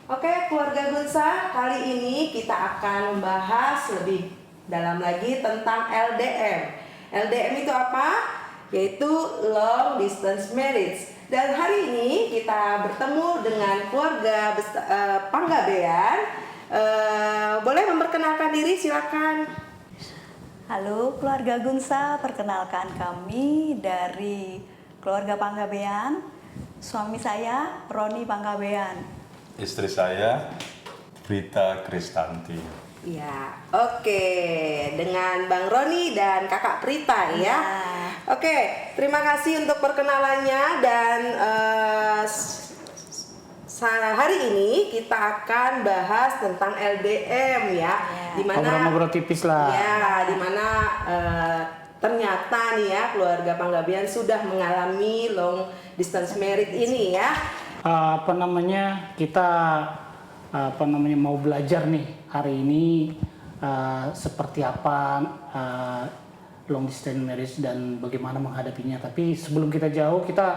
Oke, keluarga Gunsa, kali ini kita akan membahas lebih dalam lagi tentang LDM. LDM itu apa? Yaitu Long Distance Marriage. Dan hari ini kita bertemu dengan keluarga Panggabean. Boleh memperkenalkan diri, silakan. Halo keluarga Gunsa, perkenalkan kami dari keluarga Panggabean. Suami saya Roni Panggabean. Istri saya, Prita Kristanti. Ya, oke. Dengan Bang Roni dan Kakak Prita ya. Oke, terima kasih untuk perkenalannya dan hari ini kita akan bahas tentang LDM ya. Dimana ngobrol tipis lah. Ya, dimana ternyata nih ya keluarga Panggabean sudah mengalami long distance marriage ini ya. Kita mau belajar nih hari ini seperti apa long distance marriage dan bagaimana menghadapinya. Tapi sebelum kita jauh, kita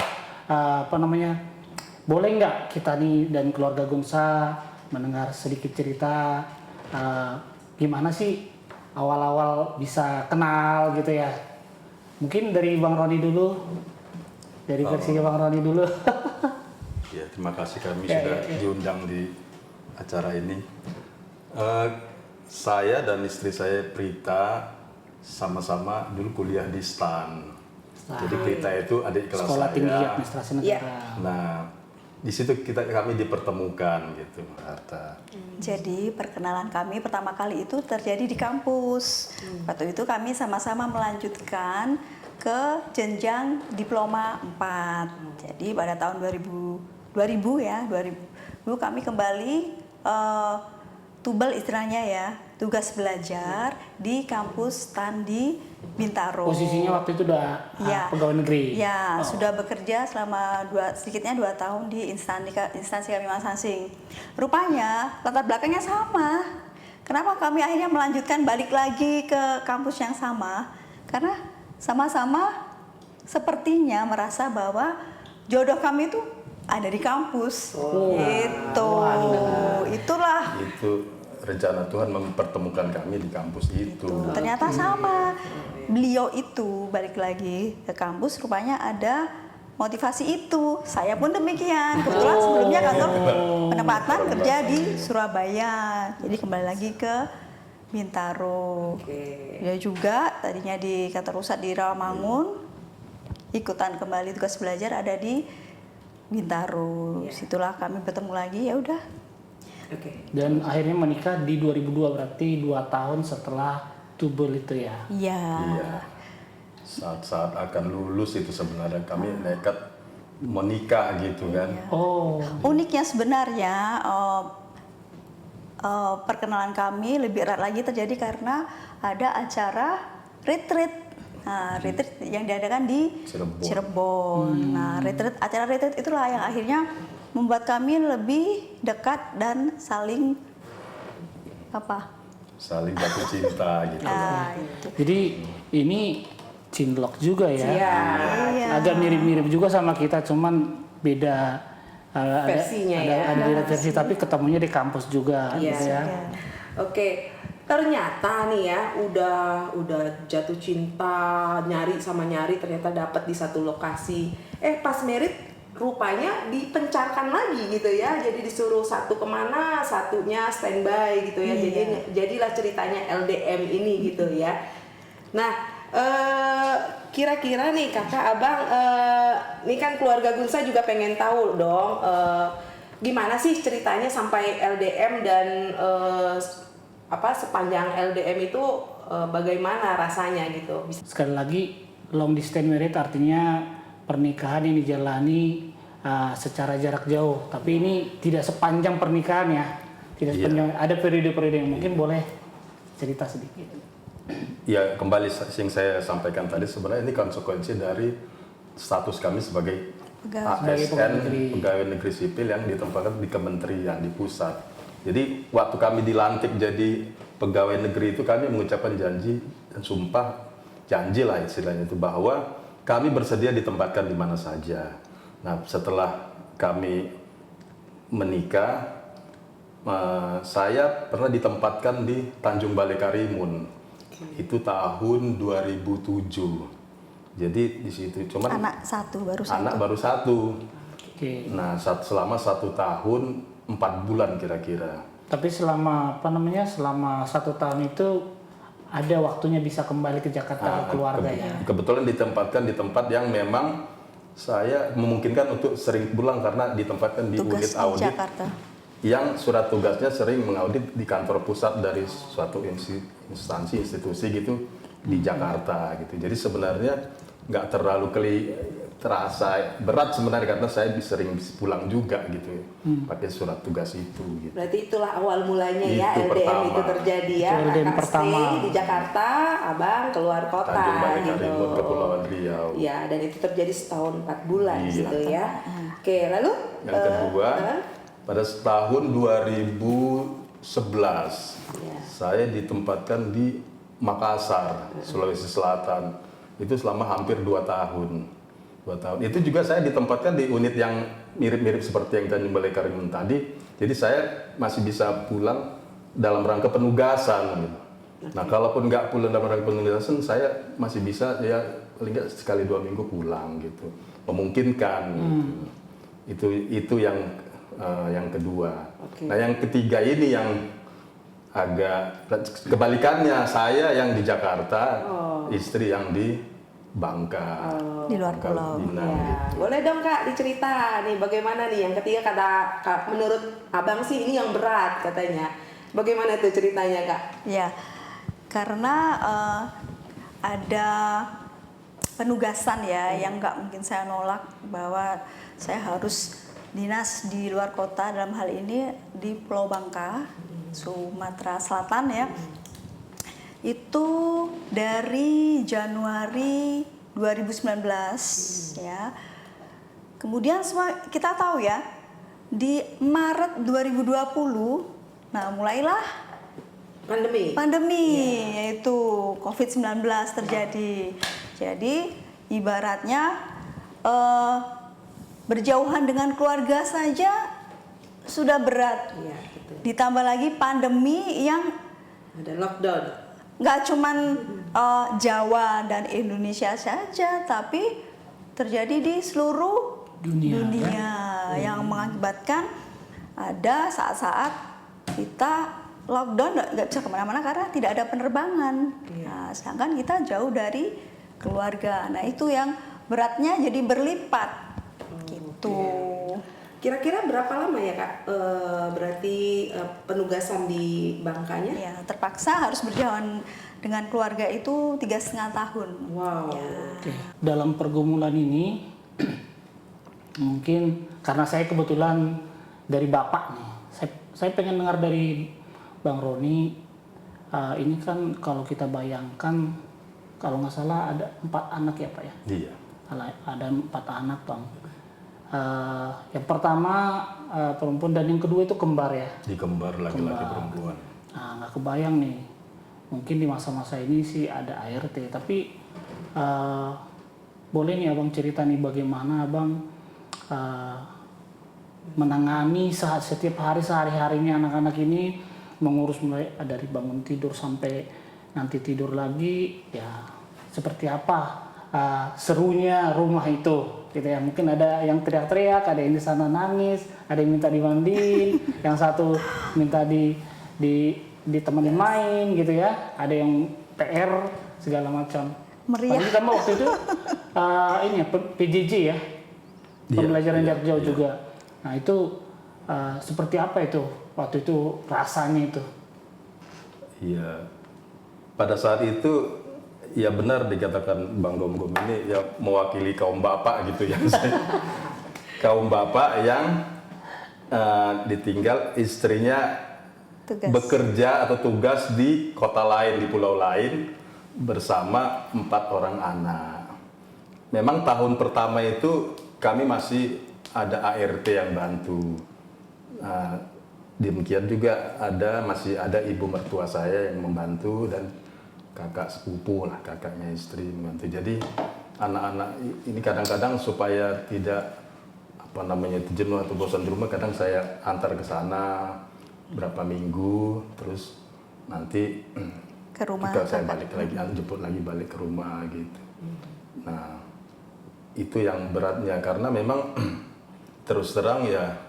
boleh nggak kita nih dan keluarga Gunsa mendengar sedikit cerita gimana sih awal-awal bisa kenal gitu ya. Mungkin dari Bang Roni dulu, dari versi Bang Roni dulu. Ya, terima kasih kami sudah diundang di acara ini. Saya dan istri saya Prita sama-sama dulu kuliah di STAN. Jadi Prita itu adik kelas Sekolah saya. Tinggi Administrasi Negara. Nah, di situ kami dipertemukan gitu, Arta. Jadi perkenalan kami pertama kali itu terjadi di kampus. Waktu itu kami sama-sama melanjutkan ke jenjang diploma 4. Jadi pada tahun 2000 kami kembali tubel istilahnya ya, tugas belajar di kampus STAN di Bintaro. Posisinya waktu itu udah pegawai negeri. Ya, sudah bekerja selama sedikitnya 2 tahun di instansi kami masing-masing. Rupanya latar belakangnya sama. Kenapa kami akhirnya melanjutkan balik lagi ke kampus yang sama? Karena sama-sama sepertinya merasa bahwa jodoh kami itu ada di kampus. Itulah. Itu rencana Tuhan mempertemukan kami di kampus itu. Ternyata sama. Beliau itu balik lagi ke kampus, rupanya ada motivasi itu. Saya pun demikian. Kebetulan sebelumnya kantor penempatan kerja di Surabaya. Jadi kembali lagi ke Bintaro. Dia juga tadinya di kantor pusat di Rawamangun. Ikutan kembali tugas belajar ada di Bintaro. Situlah kami bertemu lagi, ya udah. Dan akhirnya menikah di 2002, berarti 2 tahun setelah tubel itu ya. Iya. Saat-saat akan lulus itu sebenarnya kami nekat menikah gitu kan. Uniknya sebenarnya perkenalan kami lebih erat lagi terjadi karena ada acara retreat. Nah, retreat yang diadakan di Cirebon. Nah, acara retreat itulah yang akhirnya membuat kami lebih dekat dan saling jatuh cinta gitu. Jadi ini cinlok juga ya. Iya. Agak mirip-mirip juga sama kita, cuman beda versinya ada beda versi, tapi ketemunya di kampus juga gitu ya. Oke. Ternyata nih ya udah jatuh cinta, nyari ternyata dapat di satu lokasi. Pas merit rupanya dipencarkan lagi gitu ya. Jadi disuruh satu kemana, satunya standby gitu ya. Jadilah ceritanya LDM ini gitu ya. Nah, kira-kira nih kakak abang, ini kan keluarga Gunsa juga pengen tahu dong, gimana sih ceritanya sampai LDM dan sepanjang LDM itu bagaimana rasanya gitu. Sekali lagi, long distance marriage artinya pernikahan yang dijalani secara jarak jauh. Tapi ini tidak sepanjang pernikahan ya. Tidak sepanjang, ada periode-periode yang mungkin boleh cerita sedikit. Ya, kembali yang saya sampaikan tadi, sebenarnya ini konsekuensi dari status kami sebagai ASN, pegawai negeri sipil yang ditempatkan di kementerian, di pusat. Jadi waktu kami dilantik jadi pegawai negeri itu kami mengucapkan janji dan sumpah, janji lah istilahnya itu, bahwa kami bersedia ditempatkan di mana saja. Nah, setelah kami menikah, Saya pernah ditempatkan di Tanjung Balai Karimun. Itu tahun 2007. Jadi di situ cuman Anak satu baru satu. anak baru satu. Oke. Nah, selama 1 tahun 4 bulan kira-kira. Tapi selama selama 1 tahun itu ada waktunya bisa kembali ke Jakarta keluarga ya. Kebetulan ditempatkan di tempat yang memang saya memungkinkan untuk sering pulang karena ditempatkan di Tugas unit di audit Jakarta. yang surat tugasnya sering mengaudit di kantor pusat dari suatu instansi institusi gitu di Jakarta gitu. Jadi sebenarnya nggak terlalu terasa berat sebenarnya karena saya sering pulang juga gitu pakai surat tugas itu gitu. Berarti itulah awal mulanya ya Itu LDM pertama. itu terjadi ya. Itu LDM Kakak pertama. stay di Jakarta, abang keluar kota Tanjung Balai gitu. Karimun, Kepulauan Riau. Ya, dan itu terjadi setahun 4 bulan Iya. gitu ya. Oke, lalu Yang kedua, pada tahun 2011 Iya. saya ditempatkan di Makassar, Sulawesi Selatan. Itu selama hampir 2 tahun. 2 tahun. Itu juga saya ditempatkan di unit yang mirip-mirip seperti yang Tanjung Balai Karimun tadi. Jadi saya masih bisa pulang dalam rangka penugasan. Gitu. Nah, kalaupun nggak pulang dalam rangka penugasan, saya masih bisa ya paling nggak sekali 2 minggu pulang gitu. Memungkinkan. Gitu. Itu yang kedua. Oke. Nah, yang ketiga ini yang agak kebalikannya, saya yang di Jakarta, istri yang di Bangka, Di luar Bangka pulau. Pinang, Ya, gitu. boleh dong Kak dicerita nih bagaimana nih yang ketiga menurut abang sih ini yang berat katanya. Bagaimana tuh ceritanya Kak? Ya, karena ada penugasan ya yang nggak mungkin saya nolak bahwa saya harus dinas di luar kota, dalam hal ini di Pulau Bangka, Sumatera Selatan ya. Itu dari Januari 2019 ya. Kemudian semua kita tahu ya, di Maret 2020 nah mulailah pandemi yaitu COVID-19 terjadi. Jadi ibaratnya berjauhan dengan keluarga saja sudah berat. Iya, betul. Ditambah lagi pandemi yang Ada lockdown. nggak cuman Jawa dan Indonesia saja, tapi terjadi di seluruh dunia yang mengakibatkan ada saat-saat kita lockdown nggak bisa kemana-mana karena tidak ada penerbangan. Nah, sedangkan kita jauh dari keluarga. Nah, itu yang beratnya jadi berlipat. Gitu. Kira-kira berapa lama ya Kak? Berarti penugasan di Bangkanya? Ya, terpaksa harus berjalan dengan keluarga itu 3,5 tahun. Wow. Oke. Dalam pergumulan ini mungkin karena saya kebetulan dari bapak nih, saya pengen dengar dari Bang Roni. Ini kan kalau kita bayangkan, kalau nggak salah ada 4 anak ya Pak ya? Iya. Ada 4 anak Bang. Yang pertama perempuan dan yang kedua itu kembar ya. Di kembar laki-laki perempuan. Nah, nggak kebayang nih. Mungkin di masa-masa ini sih ada ART, tapi boleh nih Abang cerita nih bagaimana Abang menangani setiap hari sehari-harinya anak-anak ini, mengurus mulai dari bangun tidur sampai nanti tidur lagi, ya seperti apa serunya rumah itu gitu ya. Mungkin ada yang teriak-teriak, ada yang di sana nangis, ada yang minta dimandiin, yang satu minta ditemenin main gitu ya, ada yang PR segala macam. Meriah. Apalagi tambah waktu itu ini ya PJJ ya, pembelajaran jarak jauh juga. Nah itu seperti apa itu waktu itu rasanya itu? Iya. Pada saat itu ya benar dikatakan Bang Gom-Gom ini ya mewakili kaum bapak gitu ya. Kaum bapak yang ditinggal istrinya bekerja atau tugas di kota lain, di pulau lain bersama 4 orang anak. Memang tahun pertama itu kami masih ada ART yang bantu. Demikian juga masih ada ibu mertua saya yang membantu dan kakak sepupu lah, kakaknya istri membantu. Jadi anak-anak ini kadang-kadang supaya tidak jenuh atau bosan di rumah, kadang saya antar ke sana berapa minggu, terus nanti Ke rumah. saya balik lagi, jemput lagi balik ke rumah gitu. Nah, itu yang beratnya karena memang terus terang ya,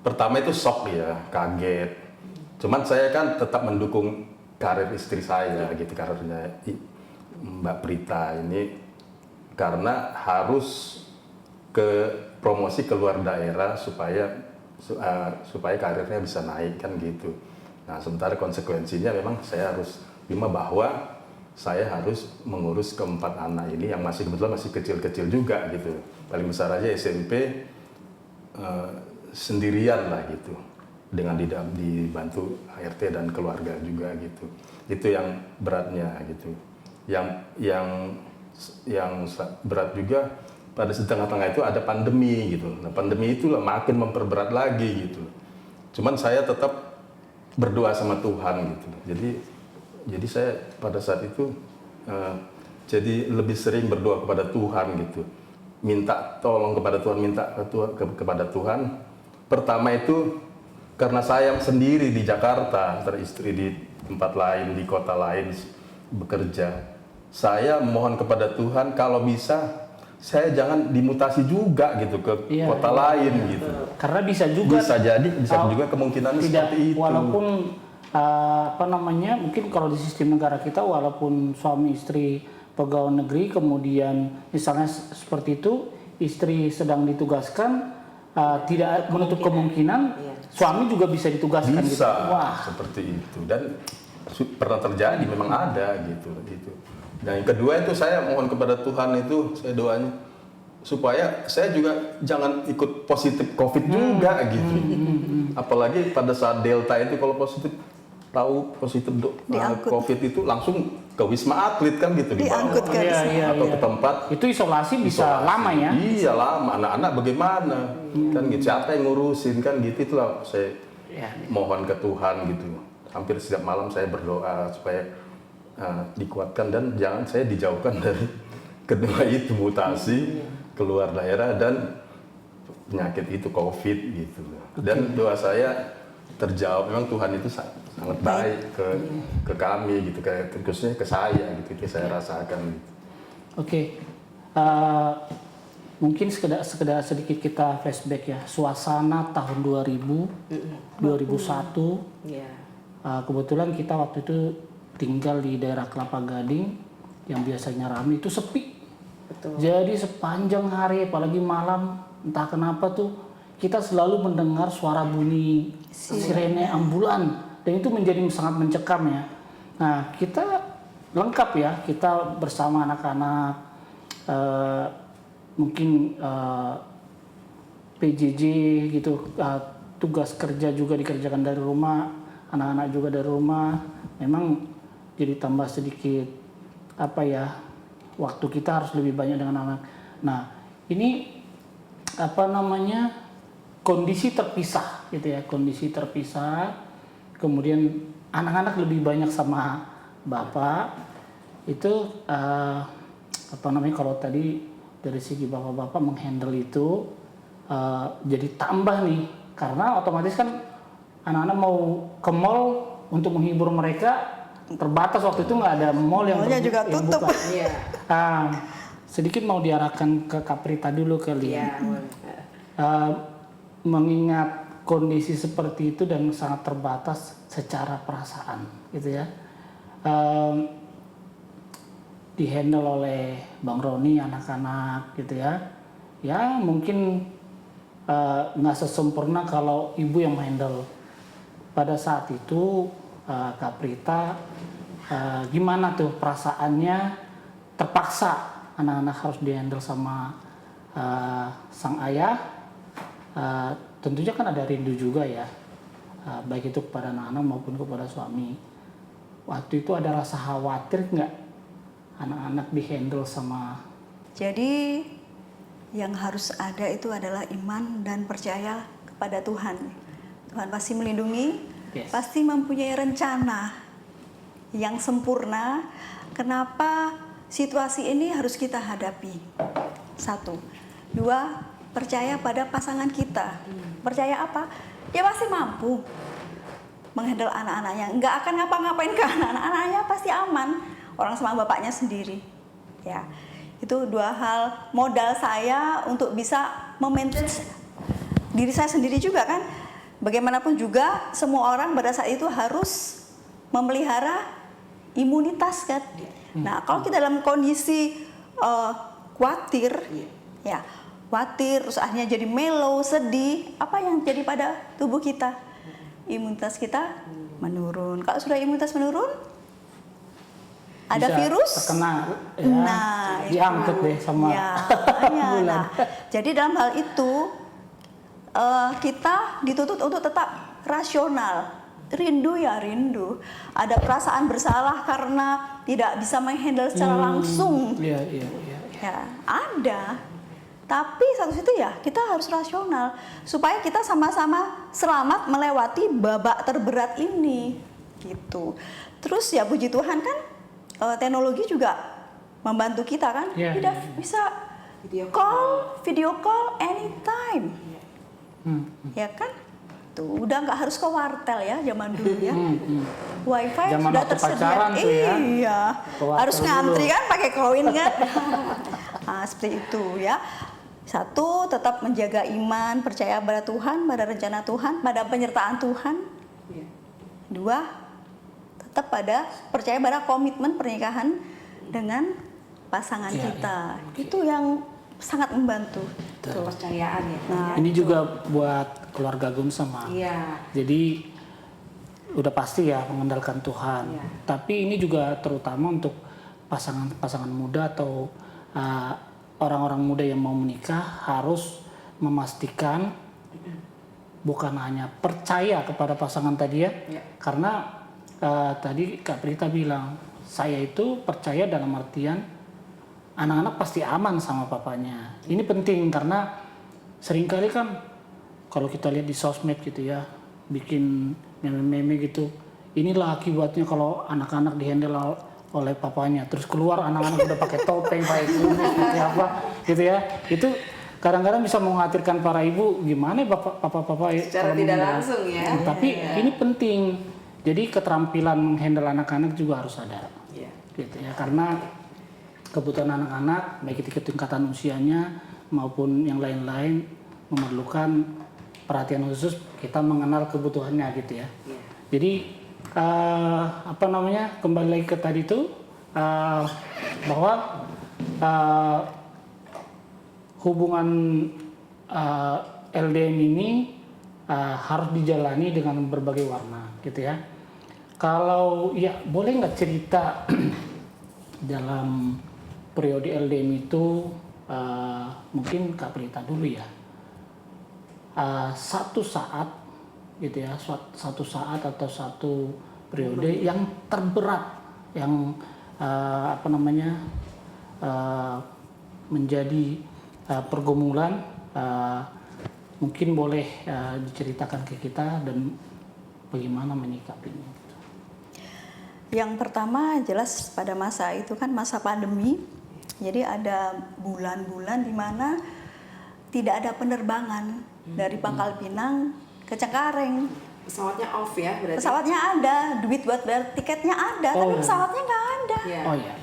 pertama itu shock ya, kaget. Cuman saya kan tetap mendukung karir istri saya gitu, karirnya Mbak Prita ini, karena harus ke promosi keluar daerah supaya karirnya bisa naik kan gitu. Nah, sementara konsekuensinya memang saya harus terima bahwa saya harus mengurus keempat anak ini yang kebetulan masih kecil-kecil juga gitu. Paling besar aja SMP sendirian lah gitu, dengan dibantu ART dan keluarga juga gitu. Itu yang beratnya gitu. Yang berat juga pada setengah-tengah itu ada pandemi gitu. Nah, pandemi itu makin memperberat lagi gitu. Cuman saya tetap berdoa sama Tuhan gitu. Jadi saya pada saat itu jadi lebih sering berdoa kepada Tuhan gitu. Minta tolong kepada Tuhan, kepada Tuhan. Pertama itu karena saya sendiri di Jakarta, istri di tempat lain, di kota lain bekerja. Saya mohon kepada Tuhan kalau bisa saya jangan dimutasi juga gitu ke kota lain gitu. Karena bisa juga juga kemungkinan seperti itu. Walaupun mungkin kalau di sistem negara kita walaupun suami istri pegawai negeri, kemudian misalnya seperti itu, istri sedang ditugaskan, tidak menutup kemungkinan suami juga bisa ditugaskan bisa, gitu. Wah, seperti itu, dan pernah terjadi, memang ada gitu. Dan yang kedua itu saya mohon kepada Tuhan itu, saya doanya supaya saya juga jangan ikut positif COVID juga gitu. Apalagi pada saat Delta itu kalau positif COVID itu langsung ke Wisma Atlet kan gitu, diangkut ke atau ke tempat itu isolasi bisa lama ya. Iya lama, anak-anak bagaimana kan gitu, siapa yang ngurusin kan gitu. Itulah saya mohon ke Tuhan gitu. Hampir setiap malam saya berdoa supaya dikuatkan dan jangan saya dijauhkan dari kedua itu, mutasi keluar daerah dan penyakit itu COVID gitu. Dan doa saya terjawab, memang Tuhan itu sangat baik ke kami gitu, khususnya ke saya gitu, saya rasakan gitu. Oke. Mungkin sekedar sedikit kita flashback ya, suasana tahun 2000, 2001. Kebetulan kita waktu itu tinggal di daerah Kelapa Gading yang biasanya ramai, itu sepi. Betul. Jadi sepanjang hari, apalagi malam, entah kenapa tuh kita selalu mendengar suara bunyi sirene ambulan, dan itu menjadi sangat mencekam ya. Nah, kita lengkap ya, kita bersama anak-anak, mungkin PJJ gitu, tugas kerja juga dikerjakan dari rumah, anak-anak juga dari rumah. Memang jadi tambah sedikit waktu kita harus lebih banyak dengan anak. Nah, ini kondisi terpisah gitu ya, kondisi terpisah. Kemudian anak-anak lebih banyak sama bapak. Itu kalau tadi dari segi bapak-bapak menghandle itu jadi tambah nih, karena otomatis kan anak-anak mau ke mall untuk menghibur mereka terbatas, waktu itu nggak ada mall yang juga tutup. Sedikit mau diarahkan ke Kak Prita dulu kali ya. Mengingat kondisi seperti itu dan sangat terbatas secara perasaan gitu ya, dihandle oleh Bang Roni anak-anak gitu ya mungkin nggak sesempurna kalau ibu yang handle pada saat itu. Kak Prita, gimana tuh perasaannya, terpaksa anak-anak harus dihandle sama sang ayah, tentunya kan ada rindu juga ya, baik itu kepada anak-anak maupun kepada suami. Waktu itu ada rasa khawatir nggak anak-anak dihandle sama? Jadi yang harus ada itu adalah iman dan percaya kepada Tuhan. Tuhan pasti melindungi. Yes. Pasti mempunyai rencana yang sempurna. Kenapa situasi ini harus kita hadapi? 1, 2, percaya pada pasangan kita. Percaya apa? Dia pasti mampu. menghandle anak-anaknya. Nggak akan ngapa-ngapain ke anak-anaknya, pasti aman. Orang sama bapaknya sendiri. Ya, itu 2 hal modal saya untuk bisa memanage diri saya sendiri juga kan. Bagaimanapun juga semua orang pada saat itu harus memelihara imunitas kan. Nah, kalau kita dalam kondisi khawatir, ya khawatir, terus akhirnya jadi mellow, sedih, apa yang jadi pada tubuh kita? Imunitas kita menurun. Kalau sudah imunitas menurun, ada Bisa virus, terkena, ya, nah diangkut itu. deh sama Ya, nah, jadi dalam hal itu kita dituntut untuk tetap rasional. Rindu ya rindu. Ada perasaan bersalah karena tidak bisa menghandle secara langsung. Iya. Ya, ada. Tapi satu situ ya kita harus rasional supaya kita sama-sama selamat melewati babak terberat ini gitu. Terus ya puji Tuhan kan teknologi juga membantu kita kan. Iya, Kita iya. bisa video call anytime. Ya kan? Tuh, udah nggak harus ke wartel ya zaman dulu ya. Wifi Zaman sudah waktu tersedia. pacaran tuh ya. Iya. Ke wartel Harus ngantri dulu. kan pakai koin kan. Nah, seperti itu ya. 1, tetap menjaga iman, percaya pada Tuhan, pada rencana Tuhan, pada penyertaan Tuhan. 2, tetap pada percaya pada komitmen pernikahan dengan pasangan Iya, kita. Itu yang sangat membantu. Kepercayaan ya. Nah, Ini juga buat keluarga Gum sama. Iya. Jadi udah pasti ya mengandalkan Tuhan. Iya. Tapi ini juga terutama untuk pasangan muda atau orang-orang muda yang mau menikah harus memastikan bukan hanya percaya kepada pasangan tadi ya. Iya. Karena tadi Kak Prita bilang saya itu percaya dalam artian anak-anak pasti aman sama papanya. Ini penting karena seringkali kan kalau kita lihat di sosmed gitu ya, bikin meme-meme gitu. Inilah akibatnya kalau anak-anak dihandle oleh papanya. Terus keluar anak-anak udah pakai topeng, pakai kumis, pakai apa gitu ya. Itu kadang-kadang bisa mengkhawatirkan para ibu gimana bapak-bapak Secara kalau tidak meninggal. langsung ya. Tapi ini penting. Jadi keterampilan menghandle anak-anak juga harus ada. Iya. Gitu ya. Karena kebutuhan anak-anak baik itu tingkatan usianya maupun yang lain-lain memerlukan perhatian khusus, kita mengenal kebutuhannya gitu ya. Iya. Jadi kembali lagi ke tadi itu bahwa hubungan LDM ini harus dijalani dengan berbagai warna gitu ya. Kalau ya boleh nggak cerita dalam periode LDM itu mungkin Kak Prita dulu ya. Satu saat gitu ya, satu saat atau satu periode yang terberat yang menjadi pergumulan, mungkin boleh diceritakan ke kita dan bagaimana menyikapinya. Yang pertama jelas pada masa itu kan masa pandemi, jadi ada bulan-bulan di mana tidak ada penerbangan dari Pangkal Pinang ke Cengkareng. Pesawatnya off ya berarti. Pesawatnya ada, duit buat bayar tiketnya ada, tapi pesawatnya nggak ada. Iya. Oh iya.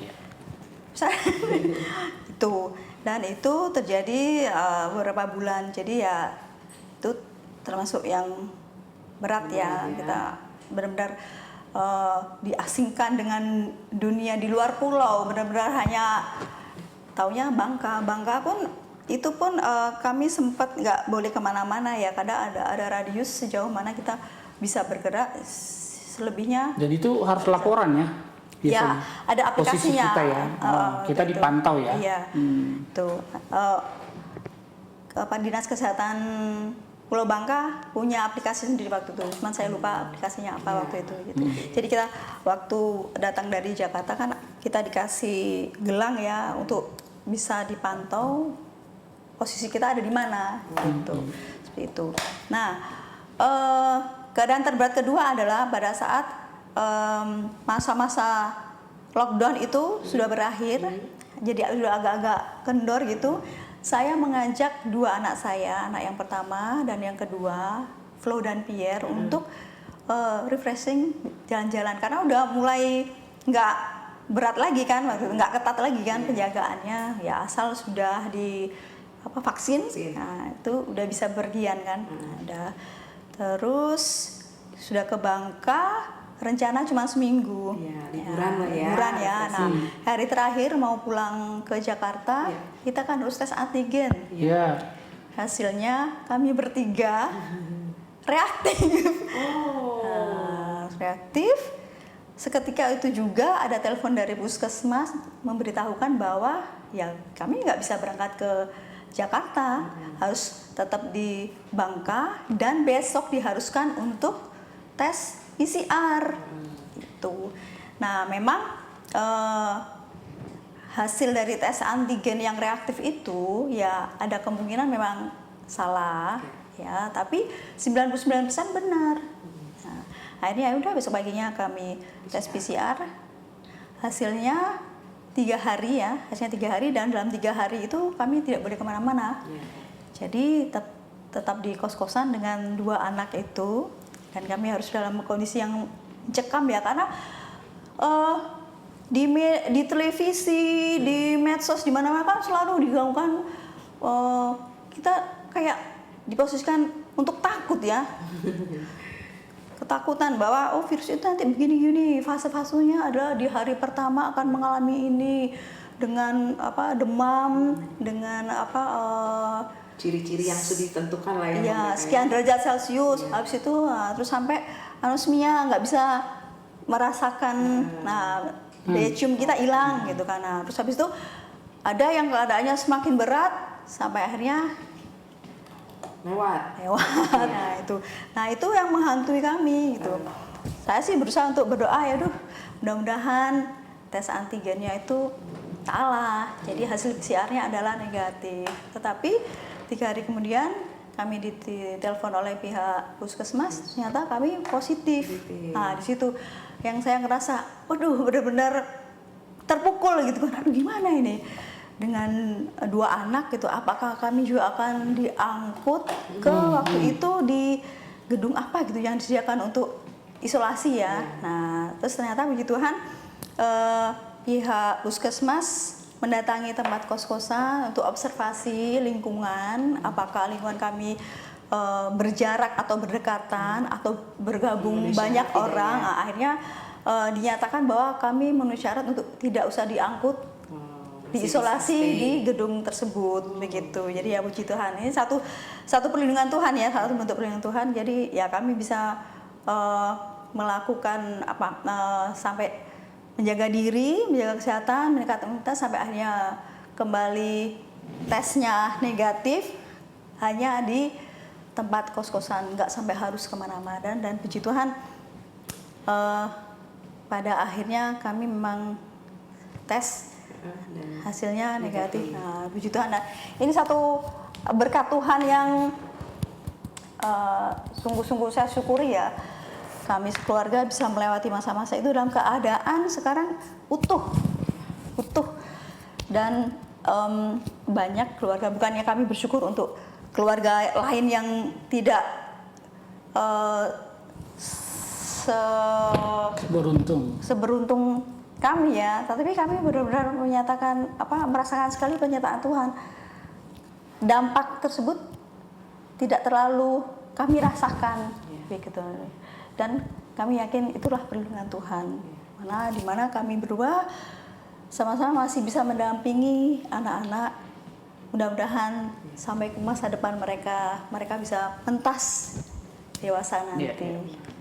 Itu dan itu terjadi beberapa bulan, jadi ya itu termasuk yang berat ya. Kita benar-benar diasingkan dengan dunia di luar pulau, benar-benar hanya taunya Bangka pun itu pun kami sempat nggak boleh kemana-mana ya, karena ada radius sejauh mana kita bisa bergerak, selebihnya Dan itu harus laporan ya biasanya. ya ada Posisi aplikasinya. kita ya. Kita gitu. dipantau ya. Iya. Tuh Dinas Kesehatan Pulau Bangka punya aplikasi sendiri waktu itu, cuman saya lupa aplikasinya apa waktu itu gitu. Jadi kita waktu datang dari Jakarta kan kita dikasih gelang ya untuk bisa dipantau posisi kita ada di mana gitu. Seperti itu. Nah, keadaan terberat kedua adalah pada saat masa-masa lockdown itu sudah berakhir, jadi sudah agak-agak kendor gitu. Saya mengajak 2 anak saya, anak yang pertama dan yang kedua, Flo dan Pierre, untuk refreshing, jalan-jalan karena udah mulai nggak berat lagi kan, nggak ketat lagi kan penjagaannya, ya asal sudah di vaksin, nah itu udah bisa bergian kan. Nah, udah terus sudah ke Bangka, rencana cuma seminggu. Liburan lah ya. Liburan ya. Nah, hari terakhir mau pulang ke Jakarta, kita kan harus tes antigen. Iya. Hasilnya kami bertiga reaktif. Reaktif. Seketika itu juga ada telepon dari puskesmas memberitahukan bahwa ya kami nggak bisa berangkat ke Jakarta, harus tetap di Bangka dan besok diharuskan untuk tes PCR. Itu. Nah, memang hasil dari tes antigen yang reaktif itu ya ada kemungkinan memang salah ya, tapi 99% benar. Nah, akhirnya ya udah besok paginya kami tes PCR. Hasilnya 3 hari ya, hasilnya 3 hari dan dalam 3 hari itu kami tidak boleh kemana-mana. Jadi tetap di kos-kosan dengan 2 anak itu, dan kami harus dalam kondisi yang mencekam ya, karena di televisi, di medsos, di mana-mana kan selalu digaungkan kita kayak diposisikan untuk takut ya. Ketakutan bahwa virus itu nanti begini-gini, fase-fasenya adalah di hari pertama akan mengalami ini dengan demam, dengan ciri-ciri yang sudah ditentukan lah ya. Ya, sekian derajat Celcius. Habis itu terus sampai anosmia, nggak bisa merasakan daya cium kita hilang gitu kan. Nah, terus habis itu ada yang keadaannya semakin berat sampai akhirnya lewat. Nah itu yang menghantui kami gitu. Saya sih berusaha untuk berdoa ya, mudah-mudahan tes antigennya itu salah, jadi hasil PCR-nya adalah negatif. Tetapi 3 hari kemudian kami ditelepon oleh pihak puskesmas, ternyata kami positif. Nah di situ yang saya ngerasa, waduh benar-benar terpukul gitu kan, aduh gimana ini dengan 2 anak gitu, apakah kami juga akan diangkut ke waktu itu di gedung apa gitu yang disediakan untuk isolasi ya. Nah terus ternyata puji Tuhan pihak puskesmas mendatangi tempat kos-kosan untuk observasi lingkungan, apakah lingkungan kami berjarak atau berdekatan atau bergabung banyak orang. Nah, akhirnya dinyatakan bahwa kami memenuhi syarat untuk tidak usah diangkut diisolasi di gedung tersebut begitu. Jadi ya puji Tuhan, ini satu perlindungan Tuhan ya, satu bentuk perlindungan Tuhan. Jadi ya kami bisa melakukan sampai menjaga diri, menjaga kesehatan, meningkatkan imunitas sampai akhirnya kembali tesnya negatif hanya di tempat kos-kosan, nggak sampai harus kemana-mana. Dan puji Tuhan pada akhirnya kami memang tes hasilnya negatif. Nah, puji Tuhan. Nah, ini satu berkat Tuhan yang sungguh-sungguh saya syukuri ya. Kami sekeluarga bisa melewati masa-masa itu dalam keadaan sekarang utuh. Dan banyak keluarga, bukannya kami bersyukur untuk keluarga lain yang tidak seberuntung kami ya, tapi kami benar-benar menyatakan merasakan sekali penyertaan Tuhan. Dampak tersebut tidak terlalu kami rasakan begitu. Dan kami yakin itulah perlindungan Tuhan. Di mana kami berdua sama-sama masih bisa mendampingi anak-anak. Mudah-mudahan sampai ke masa depan mereka bisa pentas dewasa nanti.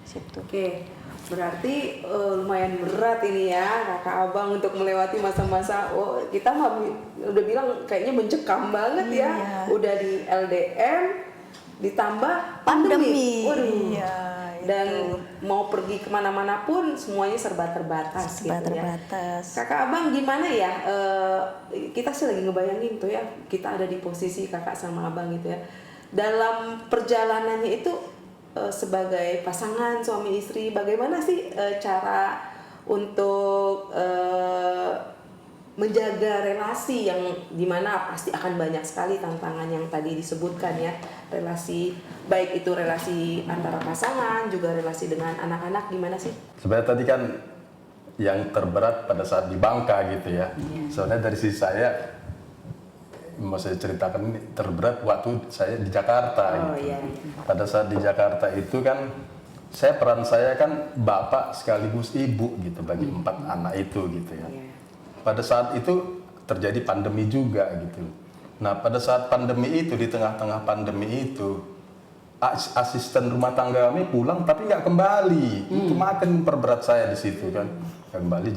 Situ. Oke. Berarti lumayan berat ini ya kakak abang untuk melewati masa-masa kita udah bilang kayaknya mencekam banget ya. Udah di LDM ditambah pandemi. Waduh. Dan mau pergi kemana-mana pun semuanya serba terbatas. Ya. Kakak abang gimana ya? Kita sih lagi ngebayangin tuh ya, kita ada di posisi kakak sama abang gitu ya. Dalam perjalanannya itu sebagai pasangan suami istri, bagaimana sih cara untuk menjaga relasi yang dimana pasti akan banyak sekali tantangan yang tadi disebutkan ya, relasi baik itu relasi antara pasangan juga relasi dengan anak-anak, gimana sih? Sebenarnya tadi kan yang terberat pada saat di Bangka gitu ya. Soalnya dari sisi saya mau saya ceritakan ini terberat waktu saya di Jakarta gitu. Iya. Pada saat di Jakarta itu kan peran saya kan bapak sekaligus ibu gitu bagi 4 anak itu gitu ya. Iya. Pada saat itu terjadi pandemi juga gitu. Nah pada saat pandemi itu, di tengah-tengah pandemi itu, asisten rumah tangga kami pulang tapi nggak kembali. Itu makin perberat saya di situ kan, nggak kembali.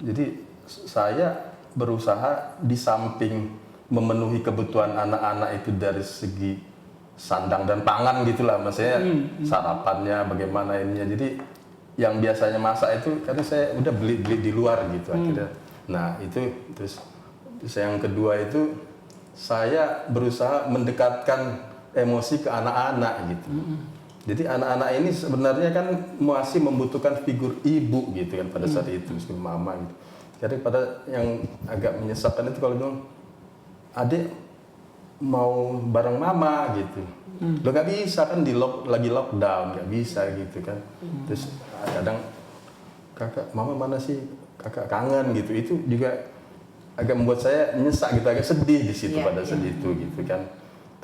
Jadi saya berusaha di samping memenuhi kebutuhan anak-anak itu dari segi sandang dan pangan gitulah, maksudnya sarapannya bagaimana ininya. Jadi yang biasanya masak itu karena saya udah beli di luar gitu akhirnya. Nah itu terus yang kedua itu saya berusaha mendekatkan emosi ke anak-anak gitu. Jadi anak-anak ini sebenarnya kan masih membutuhkan figur ibu gitu kan pada saat itu, meskipun mama gitu. Jadi pada yang agak menyesakkan itu kalau bilang adik mau bareng mama gitu. Lo nggak bisa kan lagi lockdown, nggak bisa gitu kan. Terus kadang kakak mama mana sih, kakak kangen gitu. Itu juga agak membuat saya menyesak gitu, agak sedih di situ pada saat itu gitu kan.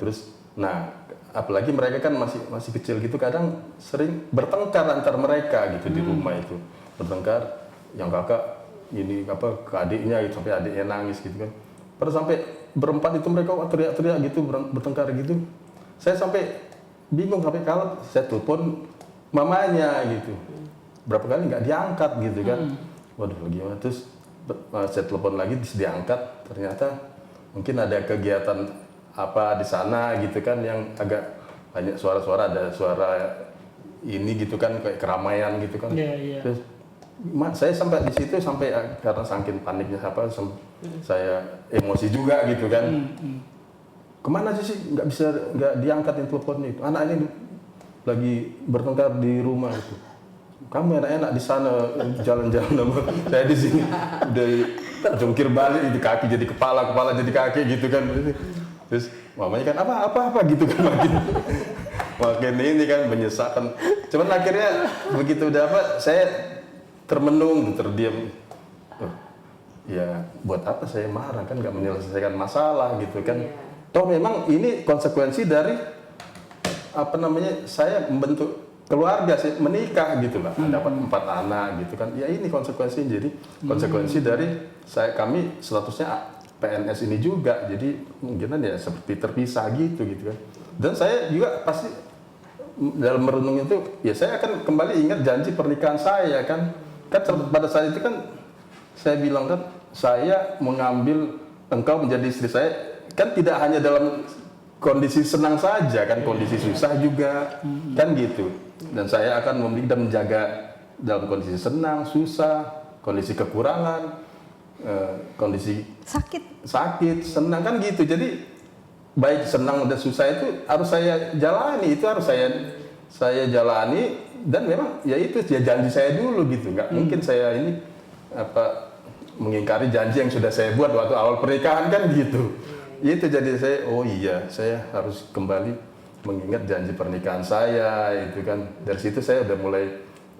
Terus nah apalagi mereka kan masih kecil gitu, kadang sering bertengkar antar mereka gitu di rumah itu. Bertengkar yang kakak ini apa ke adiknya gitu sampai adiknya nangis gitu kan. Pada sampai berempat itu mereka teriak-teriak gitu, bertengkar gitu. Saya sampai bingung, sampai kalau saya telepon mamanya gitu. Berapa kali nggak diangkat gitu kan. Waduh gimana, terus saya telepon lagi diangkat, ternyata mungkin ada kegiatan apa di sana gitu kan yang agak banyak suara-suara, ada suara ini gitu kan kayak keramaian gitu kan. Terus saya sampai di situ sampai karena saking paniknya apa saya emosi juga gitu kan. Kemana sih nggak diangkatin teleponnya itu, anak ini lagi bertengkar di rumah itu. Kamu enak-enak di sana jalan-jalan sama saya di sini udah jungkir balik di kaki jadi kepala jadi kaki gitu kan. Terus mamanya kan apa gitu kan makin ini kan menyesakkan. Cuman akhirnya begitu udah saya termenung, terdiam. Ya buat apa saya marah kan, nggak menyelesaikan masalah gitu kan. Toh memang ini konsekuensi dari apa namanya saya membentuk keluarga, menikah gitu lah, dapat 4 anak gitu kan. Ya ini konsekuensi, jadi konsekuensi dari kami statusnya PNS ini juga, jadi mungkin ya seperti terpisah gitu kan. Dan saya juga pasti dalam merenung itu ya saya akan kembali ingat janji pernikahan saya kan pada saat itu kan saya bilang kan saya mengambil engkau menjadi istri saya kan tidak hanya dalam kondisi senang saja kan, kondisi susah juga kan gitu. Dan saya akan memiliki dan menjaga dalam kondisi senang, susah, kondisi kekurangan, kondisi sakit, senang kan gitu. Jadi baik senang dan susah itu harus saya jalani, itu harus saya jalani. Dan memang ya itu ya janji saya dulu gitu, nggak mungkin saya ini mengingkari janji yang sudah saya buat waktu awal pernikahan kan gitu. Itu jadi saya harus kembali mengingat janji pernikahan saya itu kan. Dari situ saya udah mulai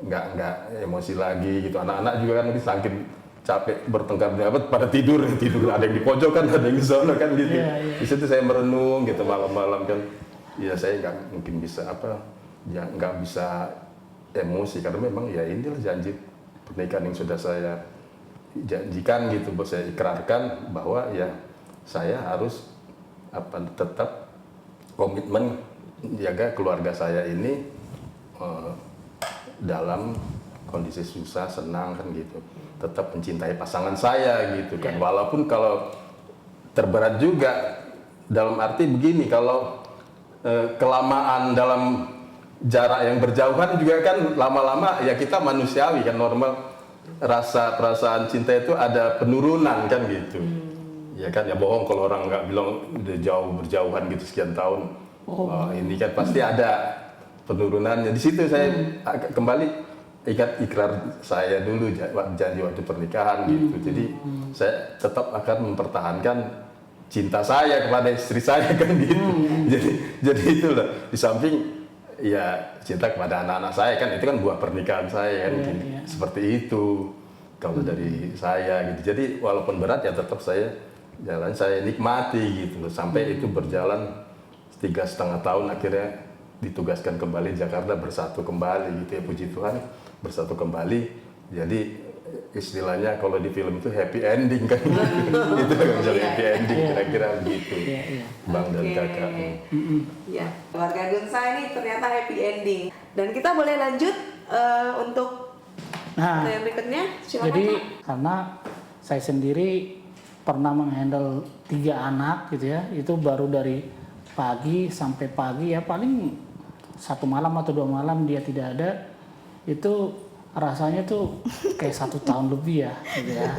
nggak emosi lagi gitu. Anak-anak juga kan mungkin saking capek bertengkar pada tidur ada yang di pojokan, ada yang di sana kan gitu. Di situ saya merenung gitu malam-malam kan. Ya saya nggak mungkin bisa nggak bisa emosi karena memang ya inilah janji pernikahan yang sudah saya janjikan gitu, saya ikrarkan bahwa ya saya harus tetap komitmen jaga keluarga saya ini dalam kondisi susah senang kan gitu, tetap mencintai pasangan saya gitu kan. Walaupun kalau terberat juga dalam arti begini, kalau kelamaan dalam jarak yang berjauhan juga kan lama-lama ya kita manusiawi kan, normal perasaan cinta itu ada penurunan kan gitu. Ya kan, ya bohong kalau orang nggak bilang udah berjauhan gitu sekian tahun. Ini kan pasti ada penurunannya. Di situ saya kembali ingat ikrar saya dulu janji waktu pernikahan gitu. Jadi saya tetap akan mempertahankan cinta saya kepada istri saya kan gitu. Jadi itulah di samping ya cinta kepada anak-anak saya kan itu kan buah pernikahan saya kan gitu. Seperti itu kalau dari saya gitu. Jadi walaupun berat ya tetap saya nikmati gitu loh. Sampai itu berjalan 3,5 tahun akhirnya ditugaskan kembali Jakarta bersatu kembali gitu ya, puji Tuhan bersatu kembali. Jadi istilahnya kalau di film itu happy ending kan itu kan happy ending kira-kira begitu Bang dan Kakak. Ya, keluarga Gunsa ini ternyata happy ending dan kita boleh lanjut untuk yang berikutnya. Silakan, jadi Pak. karena saya sendiri pernah menghandle 3 anak gitu ya, itu baru dari pagi sampai pagi ya, paling 1 malam atau 2 malam dia tidak ada, itu rasanya tuh kayak 1 tahun lebih ya gitu ya.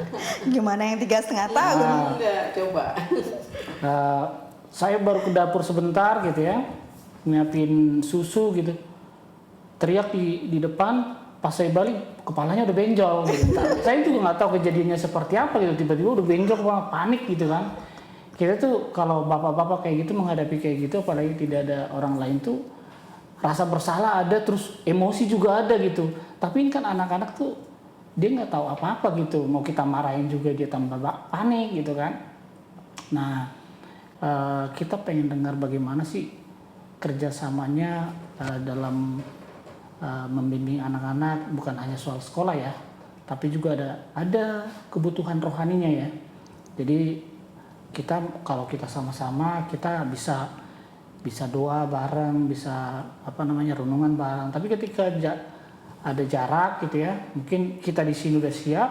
Gimana yang 3,5 tahun? Enggak, coba. Saya baru ke dapur sebentar gitu ya, nyiapin susu gitu, teriak di depan, pas saya balik kepalanya udah benjol gitu. Saya juga nggak tahu kejadiannya seperti apa gitu, tiba-tiba udah benjol, panik gitu kan. Kita tuh kalau bapak-bapak kayak gitu menghadapi kayak gitu, apalagi tidak ada orang lain tuh, rasa bersalah ada, terus emosi juga ada gitu. Tapi ini kan anak-anak tuh dia nggak tahu apa-apa gitu, mau kita marahin juga dia tambah panik gitu kan. Nah kita pengen dengar bagaimana sih kerjasamanya dalam membimbing anak-anak, bukan hanya soal sekolah ya, tapi juga ada kebutuhan rohaninya ya. Jadi kalau kita sama-sama kita bisa doa bareng, bisa renungan bareng. Tapi ketika ada jarak gitu ya, mungkin kita di sini udah siap,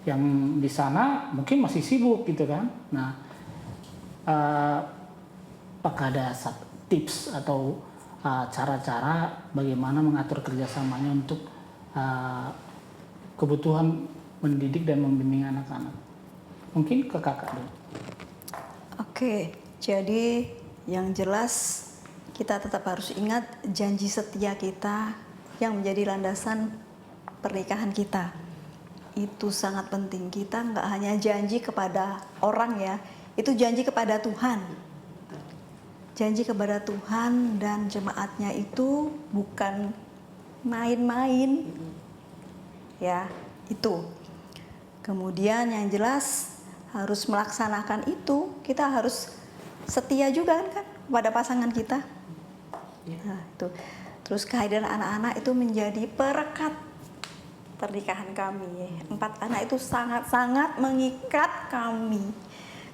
yang di sana mungkin masih sibuk gitu kan. Nah, apakah ada tips atau cara-cara bagaimana mengatur kerjasamanya untuk kebutuhan mendidik dan membimbing anak-anak? Mungkin ke kakak dulu. Oke, jadi yang jelas kita tetap harus ingat janji setia kita yang menjadi landasan pernikahan kita. Itu sangat penting. Kita nggak hanya janji kepada orang ya, itu janji kepada Tuhan. Janji kepada Tuhan dan jemaatnya itu bukan main-main. Ya, itu. Kemudian yang jelas harus melaksanakan itu, kita harus setia juga kan kepada pasangan kita. Nah, itu. Terus kehadiran anak-anak itu menjadi perekat pernikahan kami. 4 anak itu sangat-sangat mengikat kami,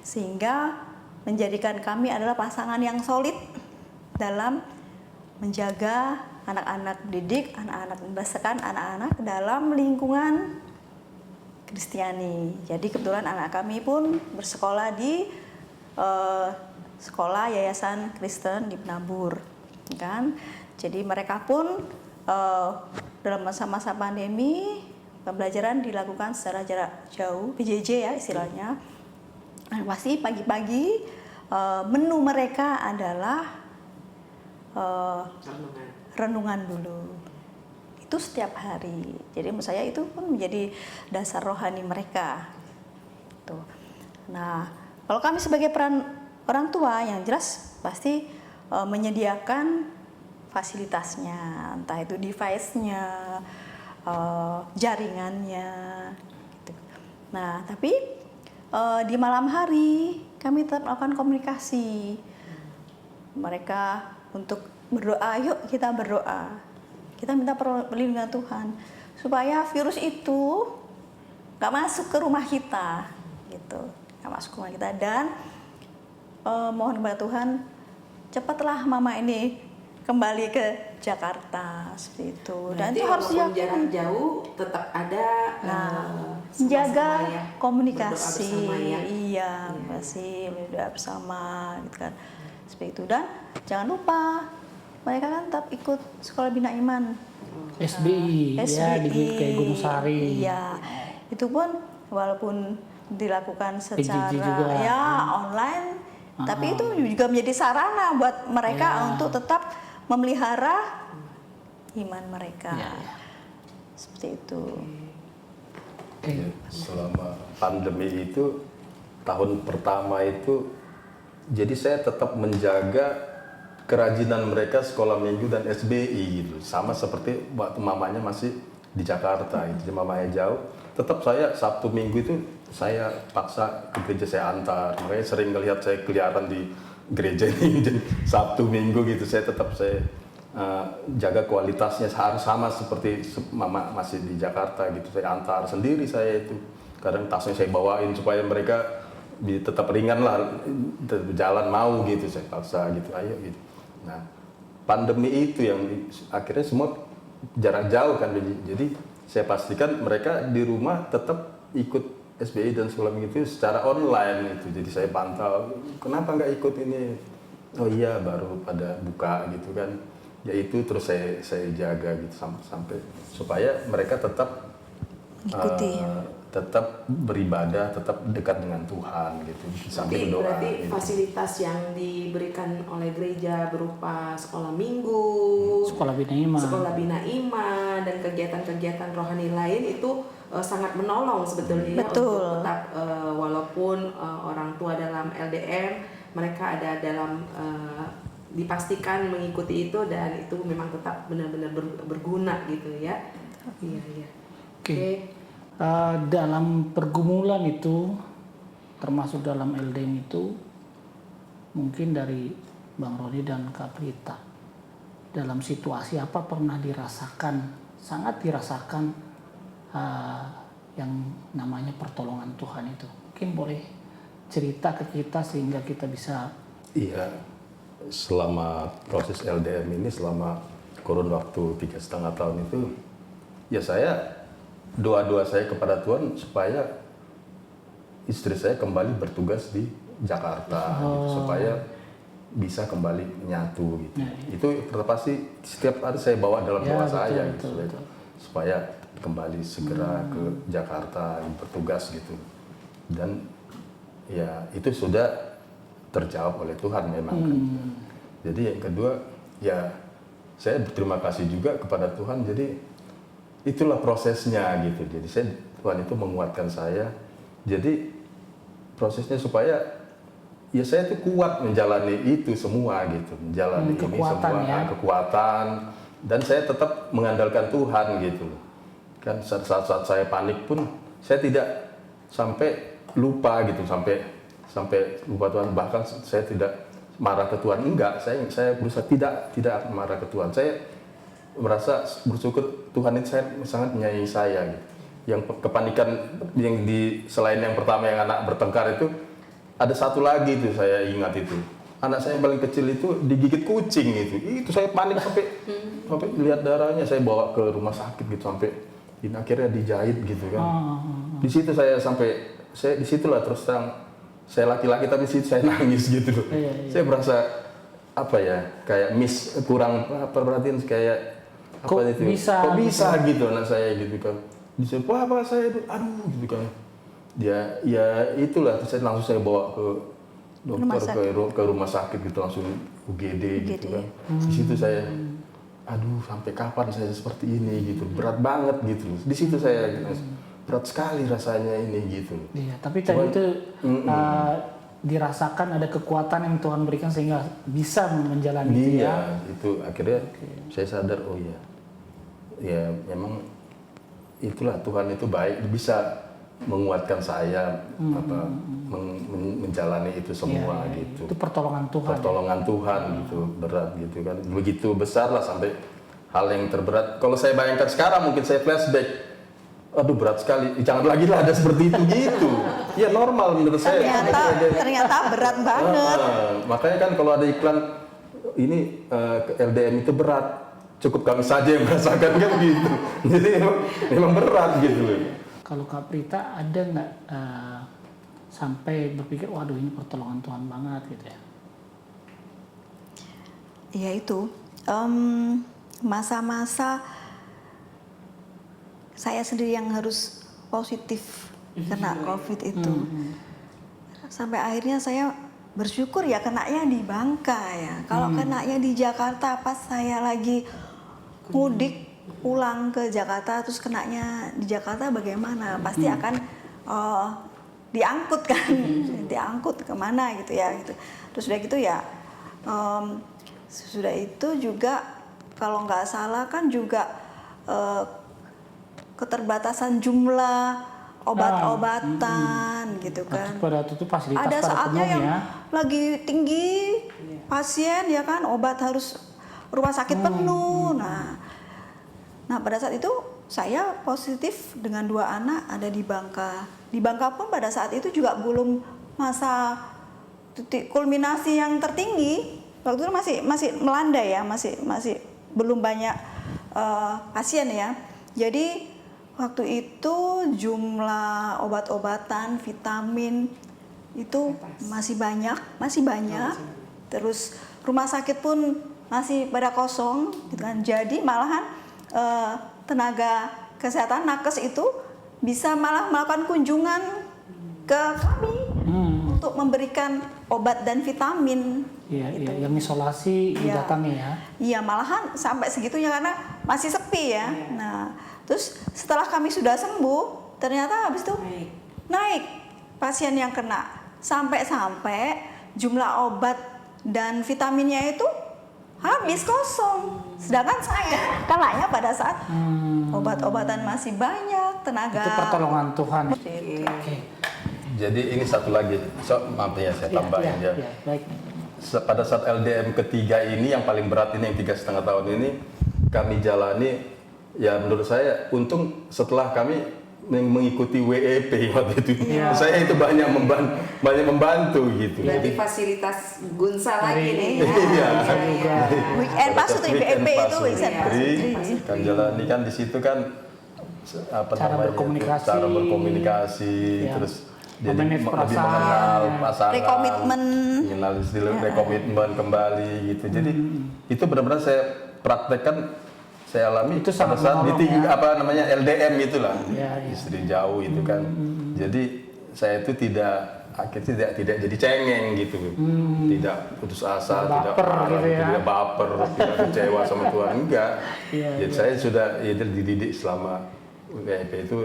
sehingga menjadikan kami adalah pasangan yang solid dalam menjaga anak-anak didik, anak-anak membesarkan anak-anak dalam lingkungan Kristiani. Jadi kebetulan anak kami pun bersekolah di sekolah Yayasan Kristen di Penabur, kan? Jadi mereka pun dalam masa-masa pandemi pembelajaran dilakukan secara jarak jauh, PJJ ya istilahnya. Pasti pagi-pagi menu mereka adalah renungan dulu. Itu setiap hari. Jadi menurut saya itu pun menjadi dasar rohani mereka. Tuh. Nah, kalau kami sebagai peran orang tua yang jelas pasti menyediakan fasilitasnya, entah itu device-nya, jaringannya. Gitu. Nah, tapi di malam hari kami tetap melakukan komunikasi. Mereka untuk berdoa, yuk kita berdoa. Kita minta perlindungan Tuhan supaya virus itu gak masuk ke rumah kita, gitu, gak masuk ke rumah kita. Dan mohon kepada Tuhan cepatlah mama ini kembali ke Jakarta seperti itu. Dan itu harus jarak jauh tetap ada menjaga ya, komunikasi, ya. iya masih berdoa bersama gitu kan, seperti itu. Dan jangan lupa mereka kan tetap ikut sekolah bina iman SBI, ya di kayak Gunung Sari. Iya, itu pun walaupun dilakukan secara juga. Ya online, tapi itu juga menjadi sarana buat mereka untuk tetap memelihara iman mereka. seperti itu. Ya, selama pandemi itu tahun pertama itu, jadi saya tetap menjaga kerajinan mereka sekolah minggu dan SBI gitu, sama seperti waktu mamanya masih di Jakarta. Jadi mamanya jauh, tetap saya Sabtu Minggu itu saya paksa ke gereja, saya antar. Makanya sering ngelihat saya keliaran di gereja ini jadi Sabtu Minggu gitu. Saya tetap jaga kualitasnya harus sama seperti mama masih di Jakarta gitu. Saya antar sendiri, saya itu kadang tasnya saya bawain supaya mereka tetap ringan lah, jalan mau gitu, saya paksa gitu, ayo gitu. Nah, pandemi itu yang akhirnya semua jarak jauh kan, jadi saya pastikan mereka di rumah tetap ikut SBI dan sekolah minggu itu secara online itu. Jadi saya pantau, kenapa nggak ikut ini? Oh iya, baru pada buka gitu kan. Ya itu terus saya jaga gitu sampai supaya mereka tetap Ikuti. tetap beribadah, tetap dekat dengan Tuhan gitu. Sampai berdoa. Berarti gitu. Fasilitas yang diberikan oleh gereja berupa sekolah minggu, sekolah bina iman, dan kegiatan-kegiatan rohani lain itu sangat menolong sebetulnya. Betul. Untuk tetap walaupun orang tua dalam LDM, mereka ada dalam dipastikan mengikuti itu, dan itu memang tetap benar-benar berguna gitu ya. Iya. Oke. Dalam pergumulan itu, termasuk dalam LDM itu, mungkin dari Bang Roni dan Kak Prita, dalam situasi apa pernah dirasakan, sangat dirasakan yang namanya pertolongan Tuhan itu? Mungkin boleh cerita ke kita sehingga kita bisa. Iya, selama proses LDM ini, selama kurun waktu 3,5 tahun itu, ya doa saya kepada Tuhan supaya istri saya kembali bertugas di Jakarta, gitu, supaya bisa kembali menyatu gitu. Itu pasti setiap hari saya bawa dalam doa saya gitu, supaya kembali segera ke Jakarta bertugas gitu. Dan ya itu sudah terjawab oleh Tuhan memang kan. Jadi yang kedua, ya saya berterima kasih juga kepada Tuhan. Jadi itulah prosesnya gitu. Jadi Tuhan itu menguatkan saya. Jadi prosesnya supaya ya saya tuh kuat menjalani itu semua gitu, menjalani ini semua kekuatan, dan saya tetap mengandalkan Tuhan gitu. Kan saat saya panik pun saya tidak sampai lupa gitu, sampai lupa Tuhan. Bahkan saya tidak marah ke Tuhan, enggak. Saya berusaha tidak marah ke Tuhan. Saya merasa bersyukur Tuhan itu sangat menyayangi saya gitu. Yang kepanikan yang selain yang pertama yang anak bertengkar itu, ada satu lagi itu saya ingat itu. Anak saya yang paling kecil itu digigit kucing itu. Itu saya panik sampai lihat darahnya, saya bawa ke rumah sakit gitu, sampai akhirnya dijahit gitu kan. Di situ saya disitulah terus terang, saya laki-laki tapi situ saya nangis gitu loh. Saya merasa apa ya, kayak kurang perhatian, kayak kok bisa gitu anak saya gitu kan. Bisa apa saya aduh gitu kan. Ya itulah, saya langsung saya bawa ke dokter, ke rumah sakit gitu, langsung UGD gitu kan. Di situ saya aduh, sampai kapan saya seperti ini gitu, berat banget gitu. Di situ saya berat sekali rasanya ini gitu. Iya, tapi tadi itu dirasakan ada kekuatan yang Tuhan berikan sehingga bisa menjalani itu ya. Iya, itu akhirnya saya sadar, oh iya. Ya memang itulah, Tuhan itu baik, bisa menguatkan saya menjalani itu semua gitu. Itu pertolongan Tuhan. Pertolongan Tuhan gitu, berat gitu kan. Begitu besar lah sampai hal yang terberat. Kalau saya bayangkan sekarang mungkin saya flashback, aduh berat sekali, jangan lagi lah ada seperti itu gitu. Ya normal menurut saya. Ternyata berat banget. Makanya kan kalau ada iklan ini LDM itu berat, cukup kami saja yang merasakan kan gitu. Jadi memang berat gitu. Kalau Kak Prita ada nggak sampai berpikir, waduh ini pertolongan Tuhan banget gitu ya? Ya itu, masa-masa saya sendiri yang harus positif kena COVID itu. Sampai akhirnya saya bersyukur ya kenanya di Bangka ya. Kalau kenanya di Jakarta pas saya lagi mudik pulang ke Jakarta terus kenanya di Jakarta bagaimana? Pasti akan diangkut kan, diangkut kemana gitu ya gitu. Terus udah gitu ya, sudah itu juga kalau nggak salah kan juga keterbatasan jumlah obat-obatan gitu kan. Pada waktu itu fasilitas Ada pada saatnya yang umumnya. lagi tinggi pasien ya kan, obat harus rumah sakit penuh. Nah pada saat itu saya positif dengan 2 anak ada di Bangka. Di Bangka pun pada saat itu juga belum masa titik kulminasi yang tertinggi. Waktu itu masih melanda ya, masih belum banyak pasien ya. Jadi waktu itu jumlah obat-obatan, vitamin itu masih banyak. Terus rumah sakit pun masih pada kosong, gitu kan. Jadi malahan tenaga kesehatan nakes itu bisa malah melakukan kunjungan ke kami untuk memberikan obat dan vitamin. Iya, gitu. iya, yang isolasi Iya. didatangi ya. Iya, malahan sampai segitunya karena masih sepi ya. Nah, terus setelah kami sudah sembuh, ternyata habis itu naik pasien yang kena. Sampai jumlah obat dan vitaminnya itu habis kosong. Sedangkan saya kenanya pada saat obat-obatan masih banyak, tenaga. Itu pertolongan Tuhan. Gitu. Oke. Jadi ini satu lagi, maaf ya saya tambahin ya. Iya, baik. Pada saat LDM ketiga ini yang paling berat ini yang 3,5 tahun ini kami jalani, ya menurut saya untung setelah kami mengikuti WEP waktu itu, saya itu banyak membantu gitu. Berarti fasilitas Gunsa lagi nih. Iya. Weekend pas itu IPP itu weekend pas. Kan jalani kan di situ kan apa Cara namanya, berkomunikasi. cara berkomunikasi, Ya. terus jadi Memanage lebih perasaan, mengenal ya. pasangan, Rekomitmen. mengenal istilah rekomitmen kembali gitu. Jadi itu benar-benar saya praktekkan, saya alami Itu pada sangat saat menolong, meeting ya. apa namanya LDM itulah, Ya, ya. istri jauh itu kan. Jadi saya itu akhirnya tidak jadi cengeng gitu, tidak putus asa, tidak Baper marah, gitu ya. tidak baper, tidak kecewa sama Tuhan, enggak. Iya, Jadi saya sudah dididik selama WIP itu,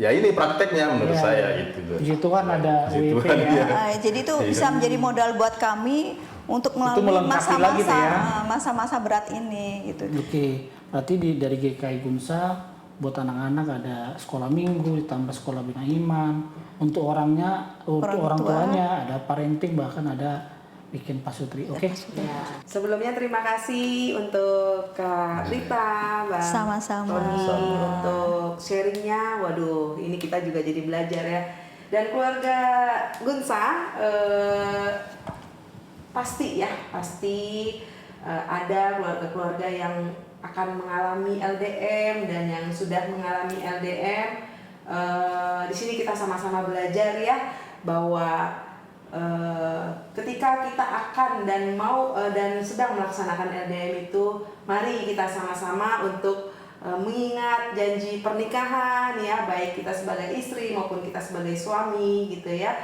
ya ini prakteknya menurut Iya, saya iya. gitu. Puji Tuhan ada Puji WIP Tuhan, ya. iya. Jadi itu bisa menjadi modal buat kami untuk melalui melengkapi lagi tuh ya. masa-masa berat ini gitu. Oke, berarti dari GKI Gunsa buat anak-anak ada sekolah minggu ditambah sekolah bina iman. Untuk orangnya, untuk orang tua. tuanya ada parenting, bahkan ada bikin pasutri. Oke. Ya. Sebelumnya terima kasih untuk Kak Rita, Bang Sama-sama. Tony untuk sharingnya. Waduh, ini kita juga jadi belajar ya. Dan keluarga Gunsa pasti ada keluarga-keluarga yang akan mengalami LDM dan yang sudah mengalami LDM. Di sini kita sama-sama belajar ya bahwa ketika kita akan dan mau dan sedang melaksanakan LDM itu, mari kita sama-sama untuk mengingat janji pernikahan ya, baik kita sebagai istri maupun kita sebagai suami gitu ya,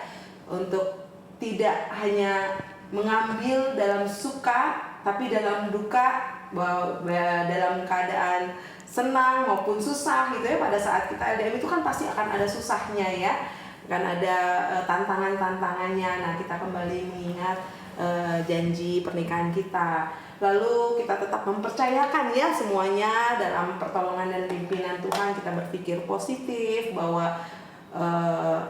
untuk tidak hanya mengambil dalam suka tapi dalam duka, bahwa dalam keadaan senang maupun susah gitu ya. Pada saat kita LDM itu kan pasti akan ada susahnya ya, kan ada tantangan-tantangannya. Nah, kita kembali mengingat janji pernikahan kita, lalu kita tetap mempercayakan ya semuanya dalam pertolongan dan pimpinan Tuhan. Kita berpikir positif bahwa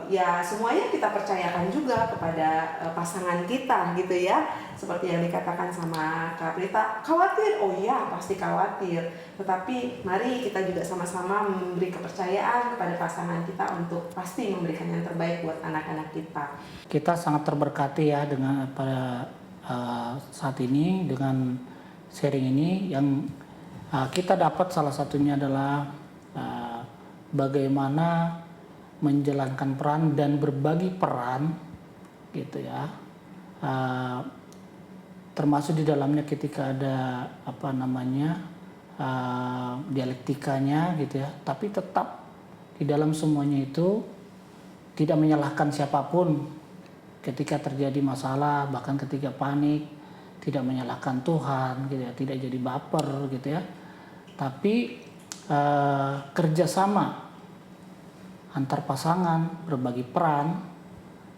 ya semuanya kita percayakan juga kepada pasangan kita gitu ya. Seperti yang dikatakan sama Kak Prita, khawatir, oh iya pasti khawatir, tetapi mari kita juga sama-sama memberi kepercayaan kepada pasangan kita untuk pasti memberikan yang terbaik buat anak-anak kita. Kita sangat terberkati ya dengan pada saat ini dengan sharing ini yang kita dapat. Salah satunya adalah bagaimana menjalankan peran dan berbagi peran gitu ya, termasuk di dalamnya ketika ada apa namanya dialektikanya gitu ya, tapi tetap di dalam semuanya itu tidak menyalahkan siapapun ketika terjadi masalah, bahkan ketika panik tidak menyalahkan Tuhan gitu ya, tidak jadi baper gitu ya, tapi kerjasama antar pasangan, berbagi peran,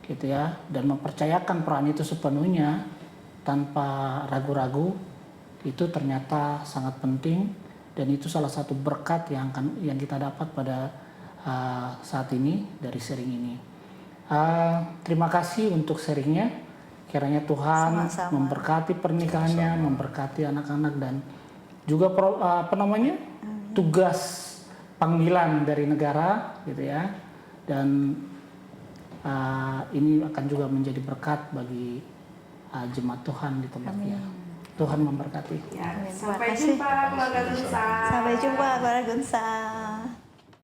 gitu ya, dan mempercayakan peran itu sepenuhnya tanpa ragu-ragu, itu ternyata sangat penting, dan itu salah satu berkat yang kita dapat pada saat ini dari sharing ini. Terima kasih untuk sharingnya. Kiranya Tuhan Sama-sama. memberkati pernikahannya, memberkati anak-anak, dan juga tugas panggilan dari negara, gitu ya. Dan ini akan juga menjadi berkat bagi jemaat Tuhan di tempatnya. Tuhan memberkati. Ya, Amin. Terima sampai kasih. jumpa keluarga Gunsa. Sampai jumpa keluarga Gunsa.